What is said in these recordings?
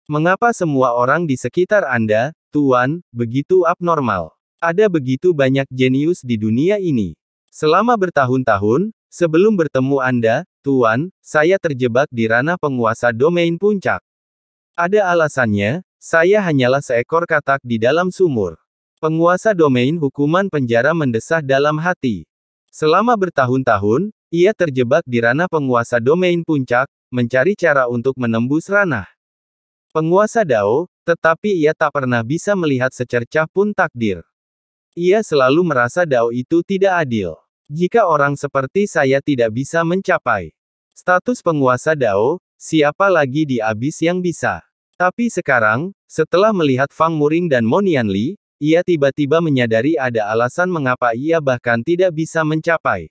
Mengapa semua orang di sekitar Anda, Tuan, begitu abnormal? Ada begitu banyak jenius di dunia ini. Selama bertahun-tahun, sebelum bertemu Anda, Tuan, saya terjebak di ranah penguasa domain puncak. Ada alasannya, saya hanyalah seekor katak di dalam sumur. Penguasa domain hukuman penjara mendesah dalam hati. Selama bertahun-tahun, ia terjebak di ranah penguasa domain puncak, mencari cara untuk menembus ranah penguasa Dao, tetapi ia tak pernah bisa melihat secercah pun takdir. Ia selalu merasa Dao itu tidak adil. Jika orang seperti saya tidak bisa mencapai status penguasa Dao, siapa lagi di abis yang bisa? Tapi sekarang, setelah melihat Fang Muring dan Monian Li, ia tiba-tiba menyadari ada alasan mengapa ia bahkan tidak bisa mencapai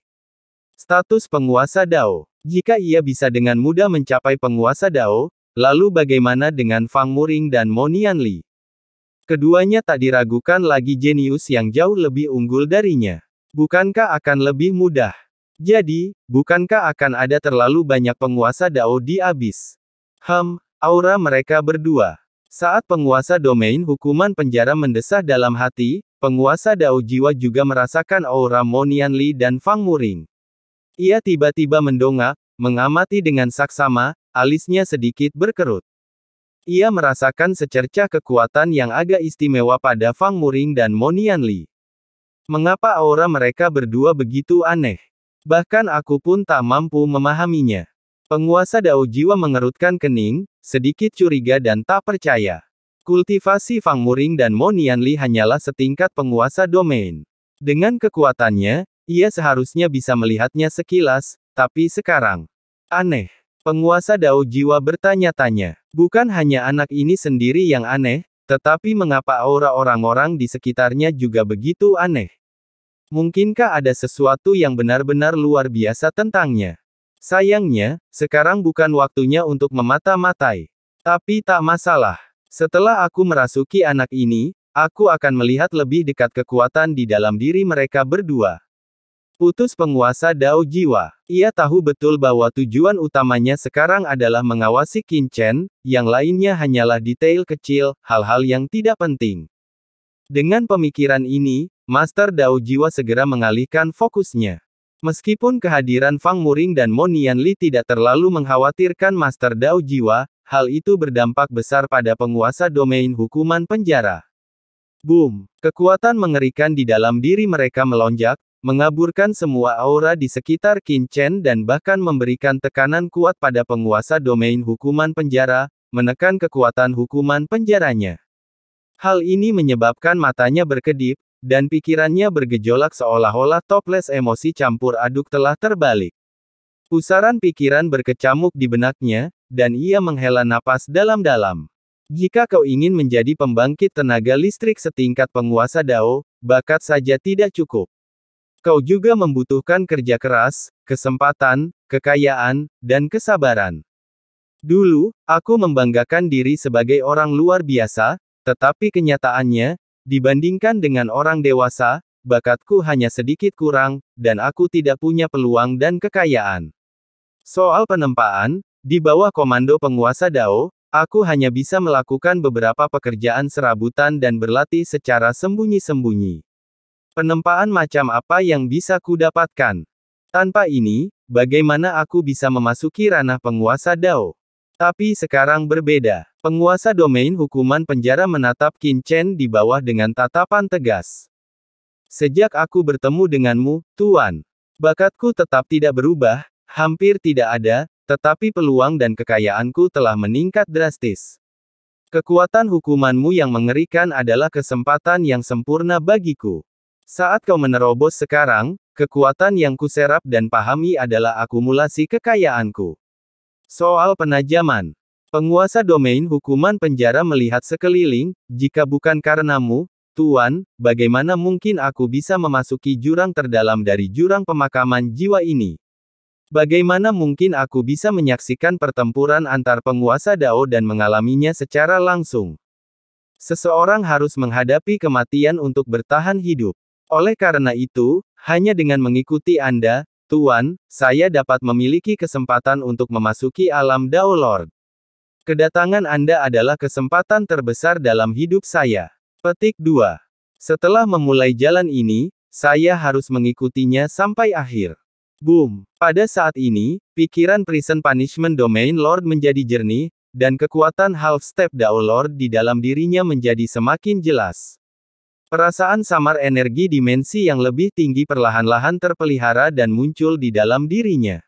status penguasa Dao. Jika ia bisa dengan mudah mencapai penguasa Dao, lalu bagaimana dengan Fang Muring dan Monian Li? Keduanya tak diragukan lagi jenius yang jauh lebih unggul darinya. Bukankah akan lebih mudah? Jadi, bukankah akan ada terlalu banyak penguasa Dao di abis? Aura mereka berdua. Saat penguasa domain hukuman penjara mendesah dalam hati, penguasa Dao jiwa juga merasakan aura Monian Li dan Fang Muring. Ia tiba-tiba mendongak, mengamati dengan saksama, alisnya sedikit berkerut. Ia merasakan secercah kekuatan yang agak istimewa pada Fang Muring dan Monian Li. Mengapa aura mereka berdua begitu aneh? Bahkan aku pun tak mampu memahaminya. Penguasa Dao jiwa mengerutkan kening, sedikit curiga dan tak percaya. Kultivasi Fang Muring dan Monian Li hanyalah setingkat penguasa domain. Dengan kekuatannya, ia seharusnya bisa melihatnya sekilas, tapi sekarang aneh. Penguasa Dao jiwa bertanya-tanya. Bukan hanya anak ini sendiri yang aneh, tetapi mengapa aura orang-orang di sekitarnya juga begitu aneh? Mungkinkah ada sesuatu yang benar-benar luar biasa tentangnya? Sayangnya, sekarang bukan waktunya untuk memata-matai. Tapi tak masalah. Setelah aku merasuki anak ini, aku akan melihat lebih dekat kekuatan di dalam diri mereka berdua. Putus penguasa Dao jiwa. Ia tahu betul bahwa tujuan utamanya sekarang adalah mengawasi Qin Chen, yang lainnya hanyalah detail kecil, hal-hal yang tidak penting. Dengan pemikiran ini, Master Dao jiwa segera mengalihkan fokusnya. Meskipun kehadiran Fang Muring dan Monian Li tidak terlalu mengkhawatirkan Master Dao jiwa, hal itu berdampak besar pada penguasa domain hukuman penjara. Boom! Kekuatan mengerikan di dalam diri mereka melonjak, mengaburkan semua aura di sekitar Qin Chen dan bahkan memberikan tekanan kuat pada penguasa domain hukuman penjara, menekan kekuatan hukuman penjaranya. Hal ini menyebabkan matanya berkedip, dan pikirannya bergejolak seolah-olah toples emosi campur aduk telah terbalik. Pusaran pikiran berkecamuk di benaknya, dan ia menghela napas dalam-dalam. Jika kau ingin menjadi pembangkit tenaga listrik setingkat penguasa Dao, bakat saja tidak cukup. Kau juga membutuhkan kerja keras, kesempatan, kekayaan, dan kesabaran. Dulu, aku membanggakan diri sebagai orang luar biasa, tetapi kenyataannya, dibandingkan dengan orang dewasa, bakatku hanya sedikit kurang, dan aku tidak punya peluang dan kekayaan. Soal penempaan, di bawah komando penguasa Dao, aku hanya bisa melakukan beberapa pekerjaan serabutan dan berlatih secara sembunyi-sembunyi. Penempaan macam apa yang bisa kudapatkan? Tanpa ini, bagaimana aku bisa memasuki ranah penguasa Dao? Tapi sekarang berbeda. Penguasa domain hukuman penjara menatap Qin Chen di bawah dengan tatapan tegas. Sejak aku bertemu denganmu, Tuan, bakatku tetap tidak berubah, hampir tidak ada, tetapi peluang dan kekayaanku telah meningkat drastis. Kekuatan hukumanmu yang mengerikan adalah kesempatan yang sempurna bagiku. Saat kau menerobos sekarang, kekuatan yang kuserap dan pahami adalah akumulasi kekayaanku. Soal penajaman. Penguasa domain hukuman penjara melihat sekeliling, jika bukan karenamu, Tuan, bagaimana mungkin aku bisa memasuki jurang terdalam dari jurang pemakaman jiwa ini? Bagaimana mungkin aku bisa menyaksikan pertempuran antar penguasa Dao dan mengalaminya secara langsung? Seseorang harus menghadapi kematian untuk bertahan hidup. Oleh karena itu, hanya dengan mengikuti Anda, Tuan, saya dapat memiliki kesempatan untuk memasuki alam Dao Lord. Kedatangan Anda adalah kesempatan terbesar dalam hidup saya. Petik 2. Setelah memulai jalan ini, saya harus mengikutinya sampai akhir. Boom. Pada saat ini, pikiran Prison Punishment Domain Lord menjadi jernih, dan kekuatan Half-Step Dao Lord di dalam dirinya menjadi semakin jelas. Perasaan samar energi dimensi yang lebih tinggi perlahan-lahan terpelihara dan muncul di dalam dirinya.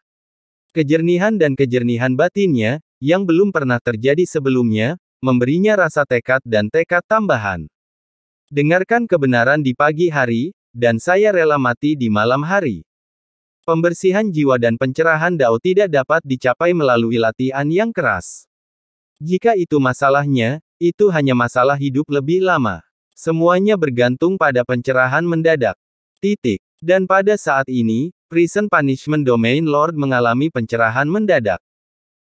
Kejernihan dan kejernihan batinnya, yang belum pernah terjadi sebelumnya, memberinya rasa tekad dan tekad tambahan. Dengarkan kebenaran di pagi hari, dan saya rela mati di malam hari. Pembersihan jiwa dan pencerahan Dao tidak dapat dicapai melalui latihan yang keras. Jika itu masalahnya, itu hanya masalah hidup lebih lama. Semuanya bergantung pada pencerahan mendadak. Titik. Dan pada saat ini, Prison Punishment Domain Lord mengalami pencerahan mendadak.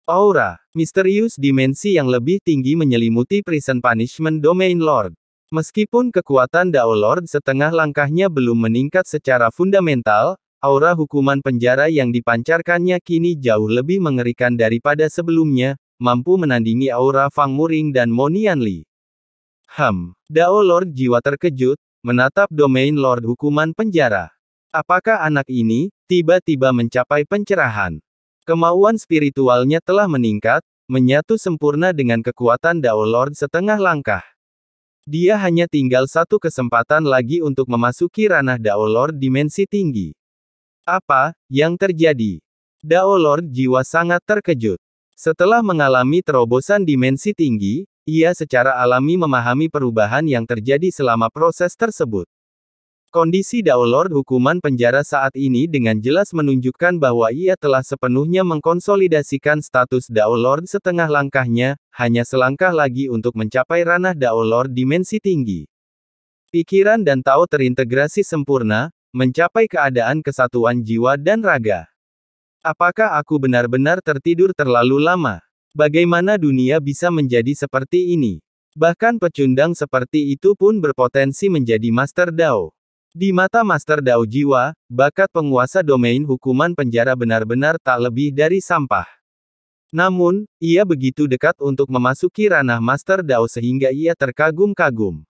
Aura, misterius dimensi yang lebih tinggi menyelimuti Prison Punishment Domain Lord. Meskipun kekuatan Dao Lord setengah langkahnya belum meningkat secara fundamental, aura hukuman penjara yang dipancarkannya kini jauh lebih mengerikan daripada sebelumnya, mampu menandingi aura Fang Muring dan Monian Li. Dao Lord jiwa terkejut, menatap Domain Lord hukuman penjara. Apakah anak ini tiba-tiba mencapai pencerahan? Kemauan spiritualnya telah meningkat, menyatu sempurna dengan kekuatan Dao Lord setengah langkah. Dia hanya tinggal satu kesempatan lagi untuk memasuki ranah Dao Lord dimensi tinggi. Apa yang terjadi? Dao Lord jiwa sangat terkejut. Setelah mengalami terobosan dimensi tinggi, ia secara alami memahami perubahan yang terjadi selama proses tersebut. Kondisi Dao Lord hukuman penjara saat ini dengan jelas menunjukkan bahwa ia telah sepenuhnya mengkonsolidasikan status Dao Lord setengah langkahnya, hanya selangkah lagi untuk mencapai ranah Dao Lord dimensi tinggi. Pikiran dan Tao terintegrasi sempurna, mencapai keadaan kesatuan jiwa dan raga. Apakah aku benar-benar tertidur terlalu lama? Bagaimana dunia bisa menjadi seperti ini? Bahkan pecundang seperti itu pun berpotensi menjadi Master Dao. Di mata Master Dao jiwa, bakat penguasa domain hukuman penjara benar-benar tak lebih dari sampah. Namun, ia begitu dekat untuk memasuki ranah Master Dao sehingga ia terkagum-kagum.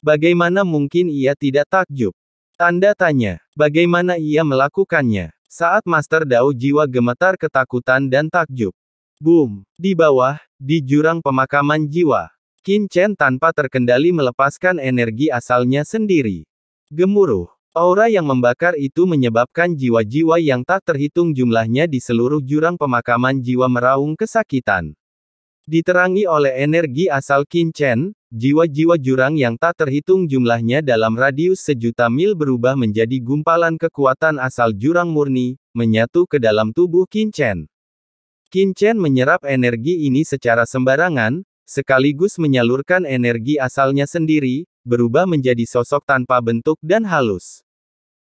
Bagaimana mungkin ia tidak takjub? Tanda tanya. Bagaimana ia melakukannya? Saat Master Dao jiwa gemetar ketakutan dan takjub. Boom! Di bawah, di jurang pemakaman jiwa, Qin Chen tanpa terkendali melepaskan energi asalnya sendiri. Gemuruh. Aura yang membakar itu menyebabkan jiwa-jiwa yang tak terhitung jumlahnya di seluruh jurang pemakaman jiwa meraung kesakitan. Diterangi oleh energi asal Qin Chen, jiwa-jiwa jurang yang tak terhitung jumlahnya dalam radius 1.000.000 mil berubah menjadi gumpalan kekuatan asal jurang murni, menyatu ke dalam tubuh Qin Chen. Qin Chen menyerap energi ini secara sembarangan, sekaligus menyalurkan energi asalnya sendiri, berubah menjadi sosok tanpa bentuk dan halus.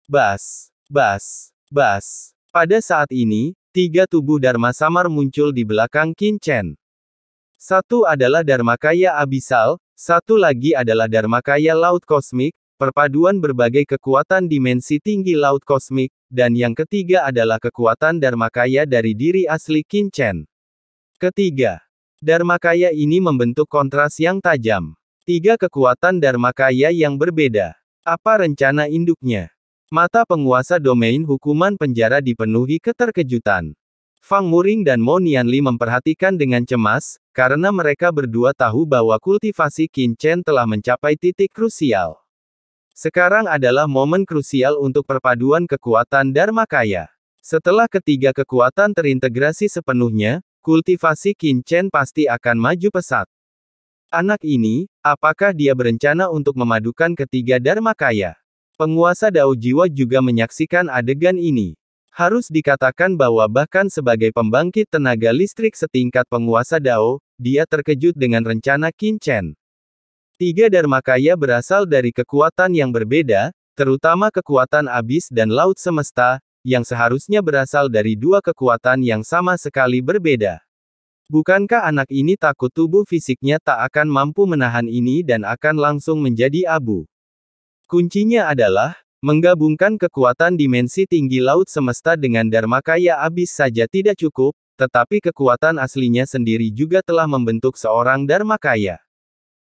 Bas, bas, bas. Pada saat ini, 3 tubuh Dharma samar muncul di belakang Qin Chen. Satu adalah Dharmakaya Abisal, satu lagi adalah Dharmakaya Laut Kosmik, perpaduan berbagai kekuatan dimensi tinggi Laut Kosmik, dan yang ketiga adalah kekuatan Dharmakaya dari diri asli Qin Chen. Ketiga, Dharmakaya ini membentuk kontras yang tajam. 3 kekuatan Dharmakaya yang berbeda. Apa rencana induknya? Mata penguasa domain hukuman penjara dipenuhi keterkejutan. Fang Muring dan Monian Li memperhatikan dengan cemas, karena mereka berdua tahu bahwa kultivasi Qin Chen telah mencapai titik krusial. Sekarang adalah momen krusial untuk perpaduan kekuatan Dharmakaya. Setelah ketiga kekuatan terintegrasi sepenuhnya, kultivasi Qin Chen pasti akan maju pesat. Anak ini, apakah dia berencana untuk memadukan ketiga Dharmakaya? Penguasa Dao jiwa juga menyaksikan adegan ini. Harus dikatakan bahwa bahkan sebagai pembangkit tenaga listrik setingkat penguasa Dao, dia terkejut dengan rencana Qin Chen. 3 Dharmakaya berasal dari kekuatan yang berbeda, terutama kekuatan abis dan laut semesta, yang seharusnya berasal dari 2 kekuatan yang sama sekali berbeda. Bukankah anak ini takut tubuh fisiknya tak akan mampu menahan ini dan akan langsung menjadi abu? Kuncinya adalah, menggabungkan kekuatan dimensi tinggi laut semesta dengan Dharmakaya abis saja tidak cukup, tetapi kekuatan aslinya sendiri juga telah membentuk seorang Dharmakaya.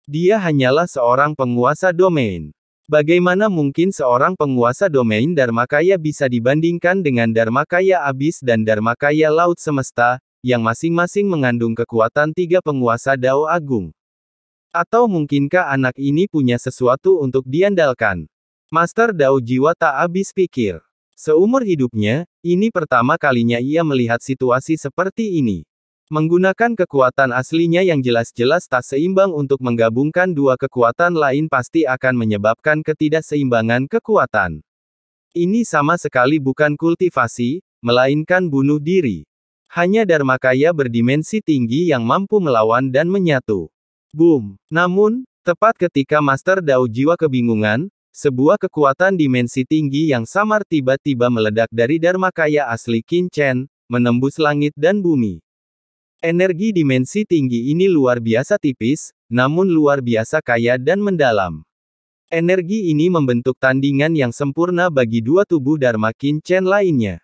Dia hanyalah seorang penguasa domain. Bagaimana mungkin seorang penguasa domain Dharmakaya bisa dibandingkan dengan Dharmakaya Abis dan Dharmakaya Laut Semesta, yang masing-masing mengandung kekuatan tiga penguasa Dao Agung? Atau mungkinkah anak ini punya sesuatu untuk diandalkan? Master Dao Jiwa tak habis pikir. Seumur hidupnya, ini pertama kalinya ia melihat situasi seperti ini. Menggunakan kekuatan aslinya yang jelas-jelas tak seimbang untuk menggabungkan dua kekuatan lain pasti akan menyebabkan ketidakseimbangan kekuatan. Ini sama sekali bukan kultivasi, melainkan bunuh diri. Hanya Dharmakaya berdimensi tinggi yang mampu melawan dan menyatu. Boom! Namun, tepat ketika Master Dao Jiwa kebingungan, sebuah kekuatan dimensi tinggi yang samar tiba-tiba meledak dari Dharmakaya asli Qin Chen, menembus langit dan bumi. Energi dimensi tinggi ini luar biasa tipis, namun luar biasa kaya dan mendalam. Energi ini membentuk tandingan yang sempurna bagi dua tubuh Dharma Qin Chen lainnya.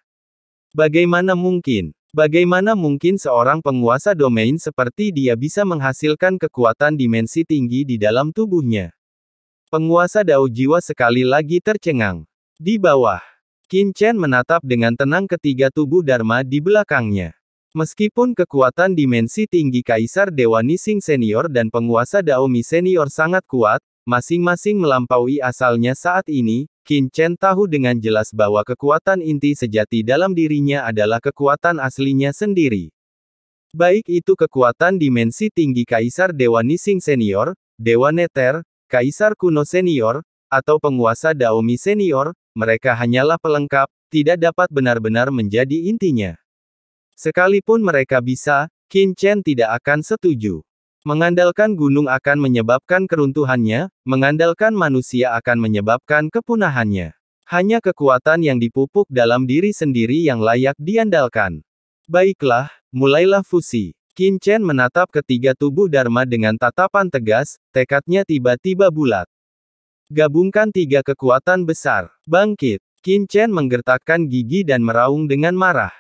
Bagaimana mungkin? Bagaimana mungkin seorang penguasa domain seperti dia bisa menghasilkan kekuatan dimensi tinggi di dalam tubuhnya? Penguasa Dao Jiwa sekali lagi tercengang. Di bawah, Qin Chen menatap dengan tenang ketiga tubuh Dharma di belakangnya. Meskipun kekuatan dimensi tinggi Kaisar Dewa Nising Senior dan penguasa Daomi Senior sangat kuat, masing-masing melampaui asalnya saat ini, Qin Chen tahu dengan jelas bahwa kekuatan inti sejati dalam dirinya adalah kekuatan aslinya sendiri. Baik itu kekuatan dimensi tinggi Kaisar Dewa Nising Senior, Dewa Neter, Kaisar Kuno Senior, atau penguasa Daomi Senior, mereka hanyalah pelengkap, tidak dapat benar-benar menjadi intinya. Sekalipun mereka bisa, Qin Chen tidak akan setuju. Mengandalkan gunung akan menyebabkan keruntuhannya, mengandalkan manusia akan menyebabkan kepunahannya. Hanya kekuatan yang dipupuk dalam diri sendiri yang layak diandalkan. Baiklah, mulailah fusi. Qin Chen menatap ketiga tubuh Dharma dengan tatapan tegas, tekadnya tiba-tiba bulat. Gabungkan tiga kekuatan besar. Bangkit. Qin Chen menggertakkan gigi dan meraung dengan marah.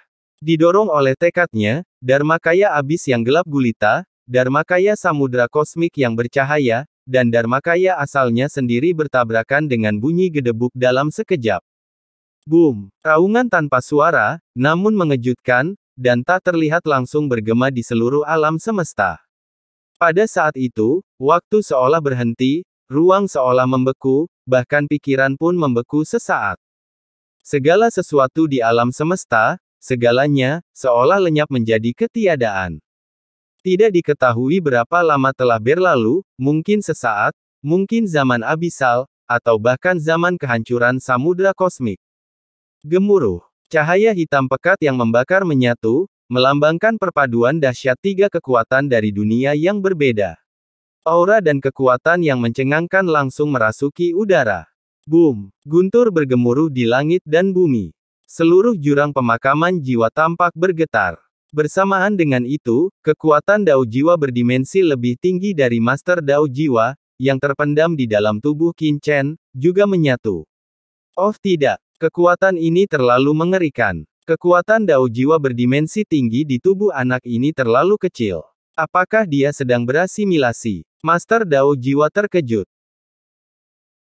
Didorong oleh tekadnya, Dharmakaya Abis yang gelap gulita, Dharmakaya Samudra Kosmik yang bercahaya, dan Dharmakaya asalnya sendiri bertabrakan dengan bunyi gedebuk dalam sekejap. Boom! Raungan tanpa suara, namun mengejutkan, dan tak terlihat langsung bergema di seluruh alam semesta. Pada saat itu, waktu seolah berhenti, ruang seolah membeku, bahkan pikiran pun membeku sesaat. Segala sesuatu di alam semesta, segalanya, seolah lenyap menjadi ketiadaan. Tidak diketahui berapa lama telah berlalu, mungkin sesaat, mungkin zaman abisal, atau bahkan zaman kehancuran samudra kosmik. Gemuruh. Cahaya hitam pekat yang membakar menyatu, melambangkan perpaduan dahsyat tiga kekuatan dari dunia yang berbeda. Aura dan kekuatan yang mencengangkan langsung merasuki udara. Boom! Guntur bergemuruh di langit dan bumi. Seluruh jurang pemakaman jiwa tampak bergetar. Bersamaan dengan itu, kekuatan Dao Jiwa berdimensi lebih tinggi dari Master Dao Jiwa, yang terpendam di dalam tubuh Qin Chen, juga menyatu. Oh tidak, kekuatan ini terlalu mengerikan. Kekuatan Dao Jiwa berdimensi tinggi di tubuh anak ini terlalu kecil. Apakah dia sedang berasimilasi? Master Dao Jiwa terkejut.